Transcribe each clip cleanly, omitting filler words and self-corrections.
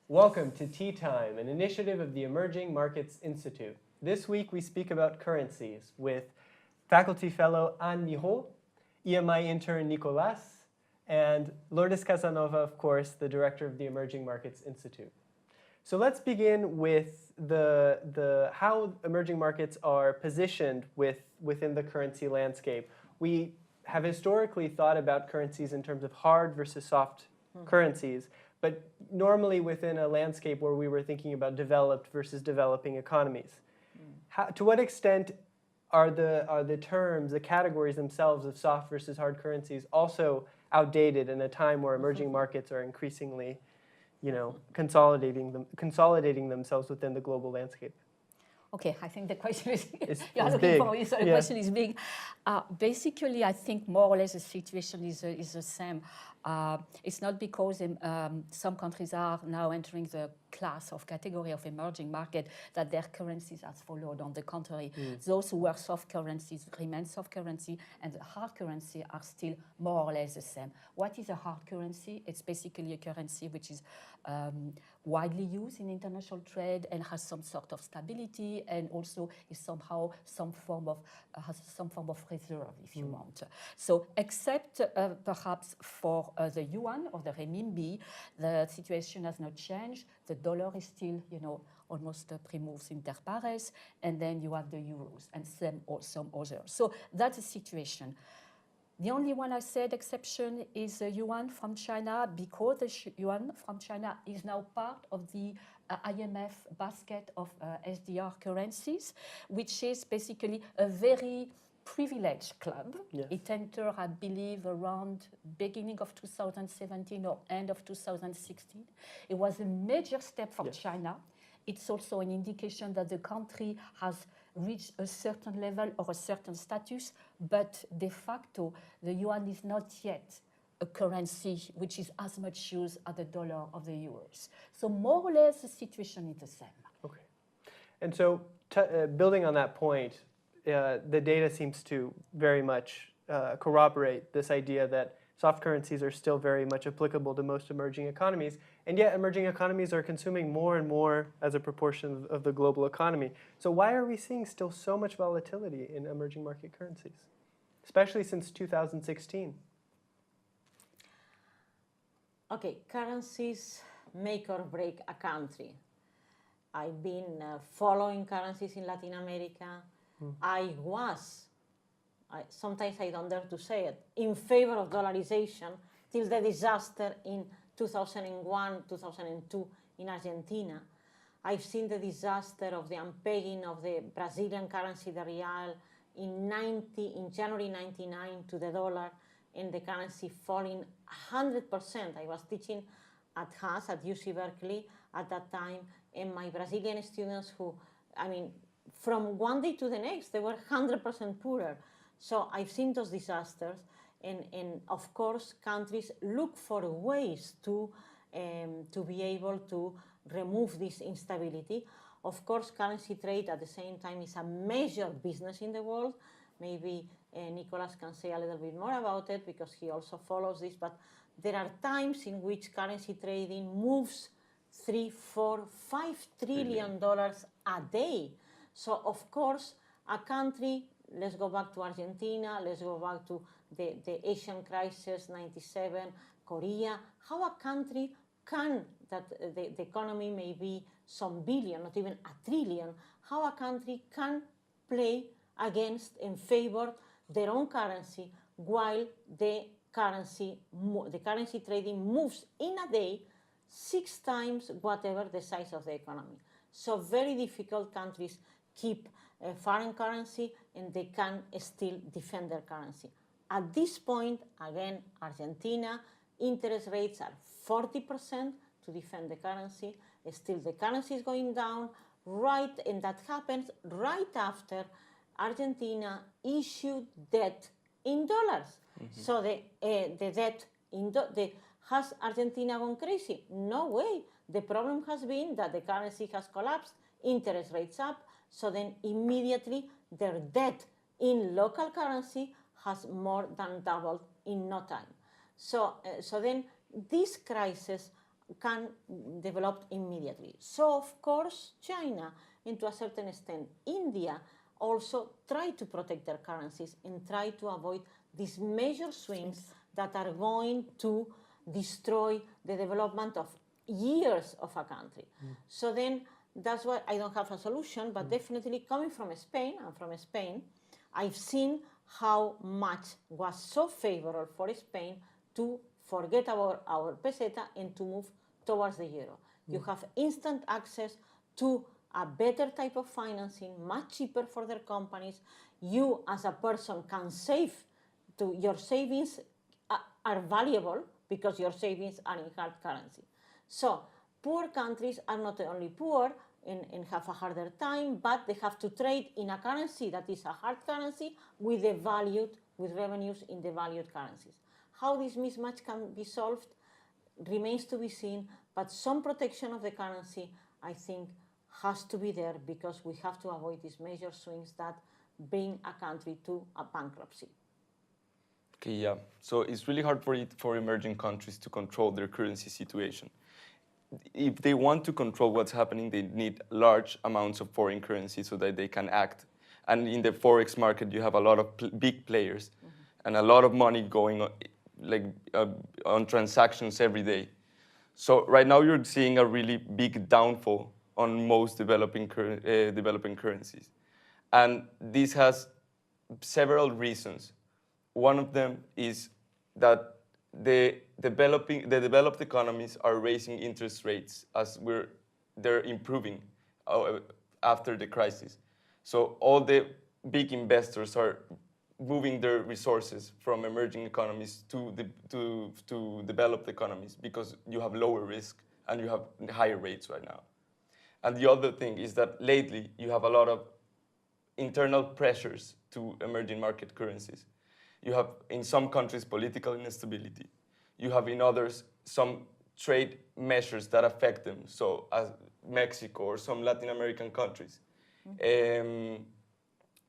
Welcome to Tea Time, an initiative of the Emerging Markets Institute. This week we speak about currencies with faculty fellow Anne Mirault, EMI intern Nicolas, and Lourdes Casanova, of course, the director of the Emerging Markets Institute. So let's begin with how emerging markets are positioned within the currency landscape. We have historically thought about currencies in terms of hard versus soft currencies, but normally within a landscape where we were thinking about developed versus developing economies. To what extent are the terms, the categories themselves of soft versus hard currencies also outdated in a time where emerging markets are increasingly, consolidating themselves within the global landscape? Okay, I think the question is, you are looking for, so the question is big. Basically, I think more or less the situation is the same. It's not because some countries are now entering the class of category of emerging market that their currencies has followed. On the contrary, those who were soft currencies remain soft currency, and the hard currency are still more or less the same. What is a hard currency? It's basically a currency which is widely used in international trade and has some sort of stability, and also is somehow has some form of reserve, if you want. So, except perhaps for the yuan or the renminbi, the situation has not changed. The dollar is still, almost primus inter pares, and then you have the euros and some others. So that's the situation. The only one I said exception is the yuan from China, because the yuan from China is now part of the IMF basket of SDR currencies, which is basically a very privileged club. Yes. It entered, I believe, around beginning of 2017 or end of 2016. It was a major step for China. It's also an indication that the country has reached a certain level or a certain status, but de facto, the yuan is not yet a currency which is as much used as the dollar or the euros. So more or less, the situation is the same. Okay. And so building on that point, the data seems to very much corroborate this idea that soft currencies are still very much applicable to most emerging economies, and yet emerging economies are consuming more and more as a proportion of the global economy. So why are we seeing still so much volatility in emerging market currencies, especially since 2016? Okay, currencies make or break a country. I've been following currencies in Latin America. Sometimes I don't dare to say it, in favor of dollarization till the disaster in 2001, 2002 in Argentina. I've seen the disaster of the unpegging of the Brazilian currency, the real, in January 99 to the dollar, and the currency falling 100%. I was teaching at HAS, at UC Berkeley at that time, and my Brazilian students from one day to the next, they were 100% poorer. So I've seen those disasters, and of course, countries look for ways to be able to remove this instability. Of course, currency trade at the same time is a major business in the world. Maybe Nicolas can say a little bit more about it because he also follows this, but there are times in which currency trading moves $3, $4, $5 trillion a day. So of course, a country, let's go back to Argentina, let's go back to the Asian crisis, 97, Korea, how a country can, that the economy may be some billion, not even a trillion, how a country can play against and favor their own currency while the currency trading moves in a day 6 times whatever the size of the economy. So very difficult countries keep foreign currency, and they can still defend their currency. At this point, again, Argentina, interest rates are 40% to defend the currency. Still, the currency is going down, and that happens right after Argentina issued debt in dollars. So the debt has Argentina gone crazy? No way. The problem has been that the currency has collapsed, interest rates up, so then immediately their debt in local currency has more than doubled in no time. So then these crises can develop immediately. So, of course, China, and to a certain extent, India, also try to protect their currencies and try to avoid these major swings that are going to destroy the development of years of a country. So then, that's why I don't have a solution, but definitely coming from Spain, I've seen how much was so favorable for Spain to forget about our peseta and to move towards the euro. You have instant access to a better type of financing, much cheaper for their companies. You, as a person, can save. Your savings are valuable because your savings are in hard currency. So poor countries are not only poor and have a harder time, but they have to trade in a currency that is a hard currency with revenues in the valued currencies. How this mismatch can be solved remains to be seen, but some protection of the currency, I think, has to be there because we have to avoid these major swings that bring a country to a bankruptcy. Okay, yeah. So it's really hard for emerging countries to control their currency situation. If they want to control what's happening, they need large amounts of foreign currency so that they can act. And in the Forex market, you have a lot of big players and a lot of money going on transactions every day. So right now you're seeing a really big downfall on most developing currencies. And this has several reasons. One of them is that the developed economies are raising interest rates as they're improving after the crisis. So all the big investors are moving their resources from emerging economies to developed economies because you have lower risk and you have higher rates right now. And the other thing is that lately you have a lot of internal pressures to emerging market currencies. You have in some countries political instability. You have in others some trade measures that affect them. So as Mexico or some Latin American countries.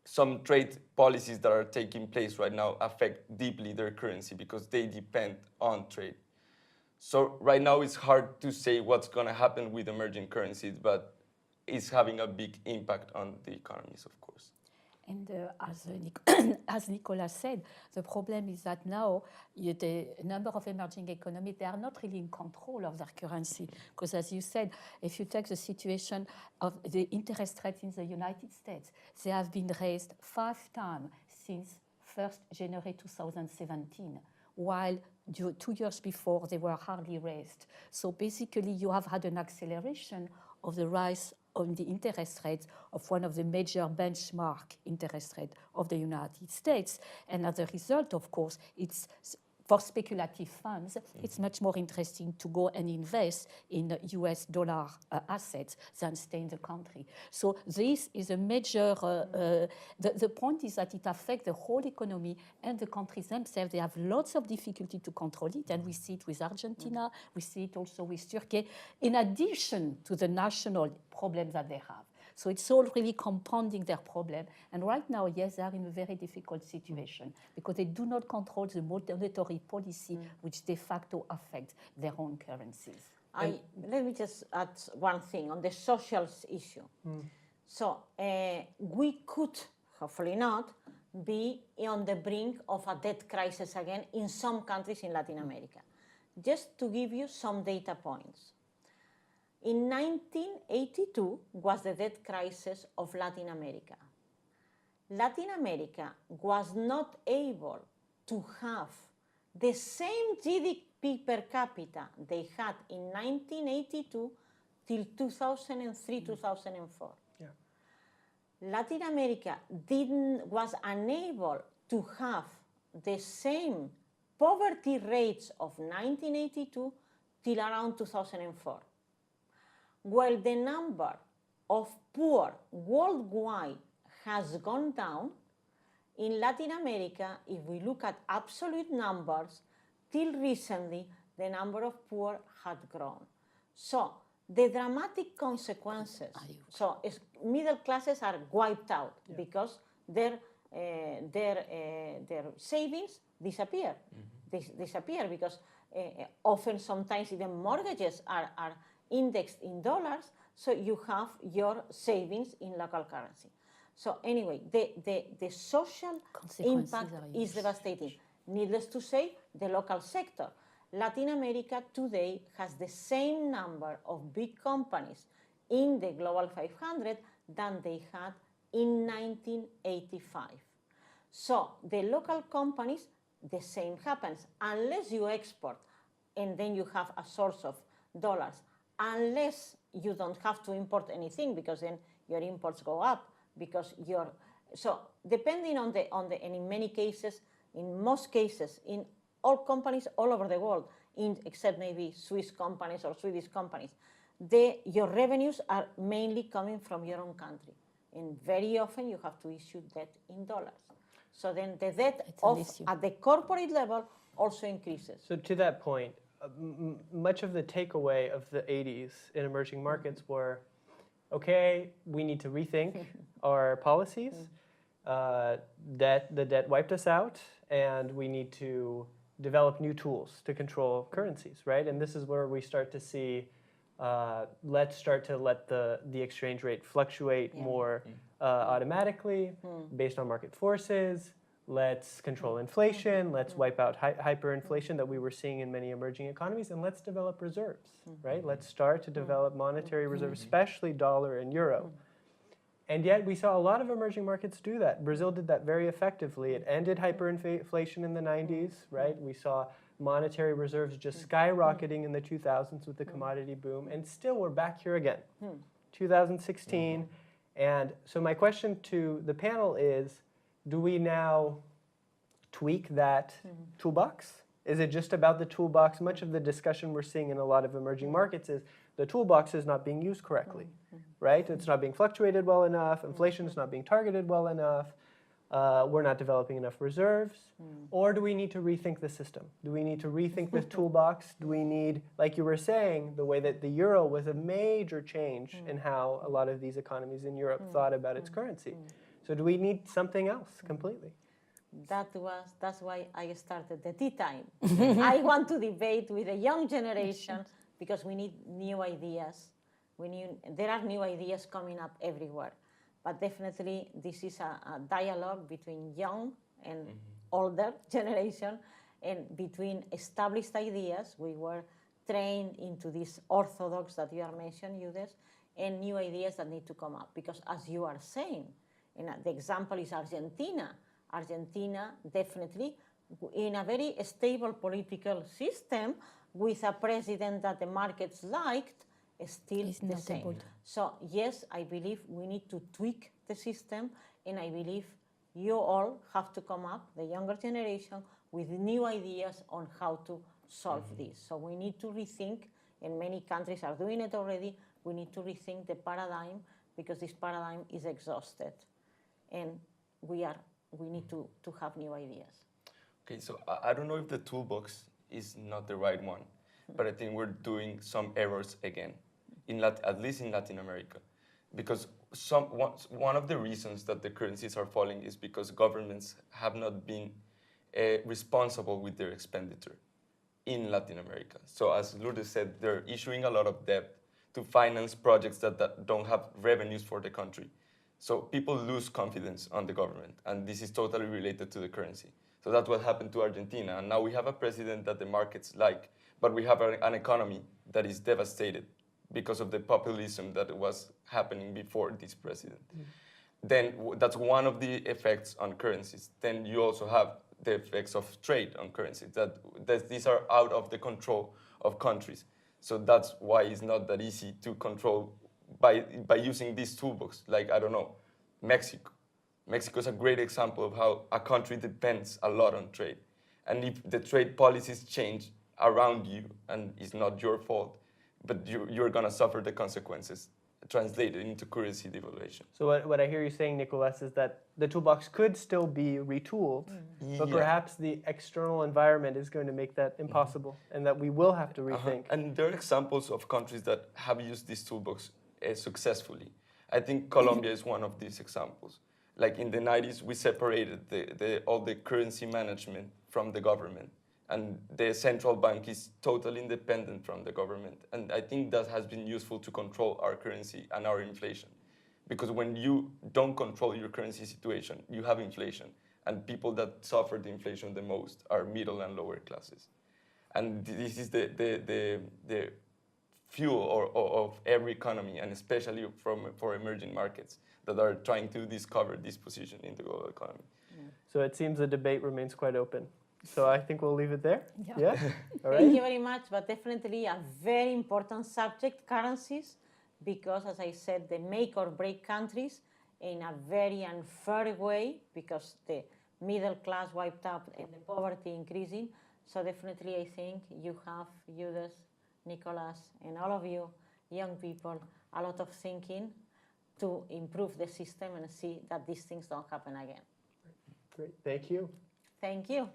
Some trade policies that are taking place right now affect deeply their currency because they depend on trade. So right now it's hard to say what's going to happen with emerging currencies, but it's having a big impact on the economies, of course. And as Nicolas said, the problem is that now the number of emerging economies, they are not really in control of their currency. Because as you said, if you take the situation of the interest rates in the United States, they have been raised 5 times since 1st January 2017, while 2 years before they were hardly raised. So basically you have had an acceleration of the rise on the interest rates of one of the major benchmark interest rates of the United States. And as a result, of course, it's for speculative funds, it's much more interesting to go and invest in US dollar assets than stay in the country. So this is a major, the point is that it affects the whole economy and the countries themselves. They have lots of difficulty to control it, and we see it with Argentina, we see it also with Turkey, in addition to the national problems that they have. So it's all really compounding their problem. And right now, yes, they are in a very difficult situation because they do not control the monetary policy, which de facto affects their own currencies. Let me just add one thing on the social issue. So we could, hopefully not, be on the brink of a debt crisis again in some countries in Latin America. Just to give you some data points. In 1982 was the debt crisis of Latin America. Latin America was not able to have the same GDP per capita they had in 1982 till 2003, 2004. Yeah. Latin America was unable to have the same poverty rates of 1982 till around 2004. While the number of poor worldwide has gone down, in Latin America, if we look at absolute numbers, till recently, the number of poor had grown. So the dramatic consequences, so middle classes are wiped out because their savings disappear. They disappear because often sometimes even mortgages are indexed in dollars, so you have your savings in local currency. So anyway, the social Consequences impact are is huge. devastating. Needless to say, the local sector. Latin America today has the same number of big companies in the Global 500 than they had in 1985. So the local companies, the same happens. Unless you export and then you have a source of dollars, unless you don't have to import anything because then your imports go up because you're, so depending on the, and in many cases, in most cases, in all companies all over the world, except maybe Swiss companies or Swedish companies, your revenues are mainly coming from your own country. And very often you have to issue debt in dollars. So then the debt at the corporate level also increases. So to that point, much of the takeaway of the 80s in emerging markets were, okay, we need to rethink our policies. The debt wiped us out, and we need to develop new tools to control currencies, right? And this is where we start to see, let's start to let the exchange rate fluctuate more automatically based on market forces. Let's control inflation. Let's wipe out hyperinflation that we were seeing in many emerging economies, and let's develop reserves, right? Let's start to develop monetary reserves, especially dollar and euro. And yet we saw a lot of emerging markets do that. Brazil did that very effectively. It ended hyperinflation in the 90s, right? We saw monetary reserves just skyrocketing in the 2000s with the commodity boom, and still we're back here again, 2016. And so my question to the panel is, do we now tweak that toolbox? Is it just about the toolbox? Much of the discussion we're seeing in a lot of emerging markets is the toolbox is not being used correctly, right? It's not being fluctuated well enough. Inflation is not being targeted well enough. We're not developing enough reserves. Or do we need to rethink the system? Do we need to rethink the toolbox? Do we need, like you were saying, the way that the euro was a major change in how a lot of these economies in Europe thought about its currency? So do we need something else completely? That's why I started the tea time. I want to debate with the young generation because we need new ideas. There are new ideas coming up everywhere. But definitely this is a dialogue between young and older generation and between established ideas. We were trained into this orthodox that you are mentioning, Judith, and new ideas that need to come up. Because as you are saying, and the example is Argentina. Argentina definitely in a very stable political system with a president that the markets liked, still the same. So yes, I believe we need to tweak the system, and I believe you all have to come up, the younger generation, with new ideas on how to solve this. So we need to rethink, and many countries are doing it already, we need to rethink the paradigm because this paradigm is exhausted. And we need to have new ideas. Okay, so I don't know if the toolbox is not the right one, but I think we're doing some errors again, at least in Latin America. Because one of the reasons that the currencies are falling is because governments have not been responsible with their expenditure in Latin America. So as Lourdes said, they're issuing a lot of debt to finance projects that don't have revenues for the country. So people lose confidence on the government, and this is totally related to the currency. So that's what happened to Argentina, and now we have a president that the markets like, but we have an economy that is devastated because of the populism that was happening before this president. Then that's one of the effects on currencies. Then you also have the effects of trade on currencies, that these are out of the control of countries. So that's why it's not that easy to control by using these toolbox, like, I don't know, Mexico. Mexico is a great example of how a country depends a lot on trade. And if the trade policies change around you, and it's not your fault, but you're going to suffer the consequences translated into currency devaluation. So what I hear you saying, Nicolas, is that the toolbox could still be retooled, but perhaps the external environment is going to make that impossible, and that we will have to rethink. And there are examples of countries that have used this toolbox successfully. I think Colombia is one of these examples. Like in the 90s, we separated all the currency management from the government. And the central bank is totally independent from the government. And I think that has been useful to control our currency and our inflation. Because when you don't control your currency situation, you have inflation. And people that suffer the inflation the most are middle and lower classes. And this is the fuel of every economy, and especially for emerging markets that are trying to discover this position in the global economy. So it seems the debate remains quite open. So I think we'll leave it there. Yeah. All Thank you right. very much, but definitely a very important subject, currencies, because as I said, they make or break countries in a very unfair way because the middle class wiped out and the poverty increasing. So definitely I think you have, Judas, Nicolas, and all of you, young people, a lot of thinking to improve the system and see that these things don't happen again. Great. Thank you. Thank you.